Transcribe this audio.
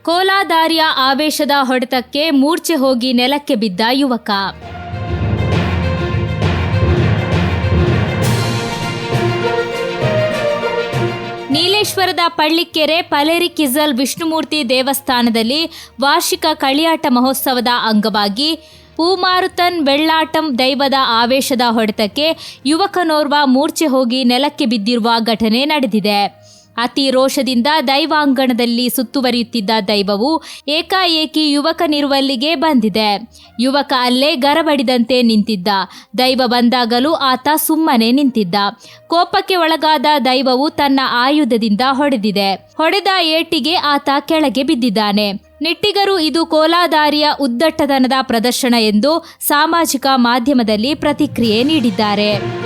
ಕೋಲಾದಾರಿಯ ಆವೇಶದ ಹೊಡೆತಕ್ಕೆ ಮೂರ್ಛೆ ಹೋಗಿ ನೆಲಕ್ಕೆ ಬಿದ್ದ ಯುವಕ. ನೀಲೇಶ್ವರದ ಪಳ್ಳಿಕೆರೆ ಪಲೇರಿಕಿಝಲ್ ವಿಷ್ಣುಮೂರ್ತಿ ದೇವಸ್ಥಾನದಲ್ಲಿ ವಾರ್ಷಿಕ ಕಳಿಯಾಟ ಮಹೋತ್ಸವದ ಅಂಗವಾಗಿ ಪೂಮಾರುತನ್ ಬೆಳ್ಳಾಟಂ ದೈವದ ಆವೇಶದ ಹೊಡೆತಕ್ಕೆ ಯುವಕನೋರ್ವ ಮೂರ್ಛೆ ಹೋಗಿ ನೆಲಕ್ಕೆ ಬಿದ್ದಿರುವ ಘಟನೆ ನಡೆದಿದೆ. ಅತಿ ರೋಷದಿಂದ ದೈವಾಂಗಣದಲ್ಲಿ ಸುತ್ತುವರಿಯುತ್ತಿದ್ದ ದೈವವು ಏಕಾಏಕಿ ಯುವಕನಿರುವಲ್ಲಿಗೆ ಬಂದಿದೆ. ಯುವಕ ಅಲ್ಲೇ ಗರಬಡಿದಂತೆ ನಿಂತಿದ್ದ. ದೈವ ಬಂದಾಗಲೂ ಆತ ಸುಮ್ಮನೆ ನಿಂತಿದ್ದ. ಕೋಪಕ್ಕೆ ಒಳಗಾದ ದೈವವು ತನ್ನ ಆಯುಧದಿಂದ ಹೊಡೆದಿದೆ. ಹೊಡೆದ ಏಟಿಗೆ ಆತ ಕೆಳಗೆ ಬಿದ್ದಿದ್ದಾನೆ. ನಿಟ್ಟಿಗರು ಇದು ಕೋಲಾದಾರಿಯ ಉದ್ದಟತನದ ಪ್ರದರ್ಶನ ಎಂದು ಸಾಮಾಜಿಕ ಮಾಧ್ಯಮದಲ್ಲಿ ಪ್ರತಿಕ್ರಿಯೆ ನೀಡಿದ್ದಾರೆ.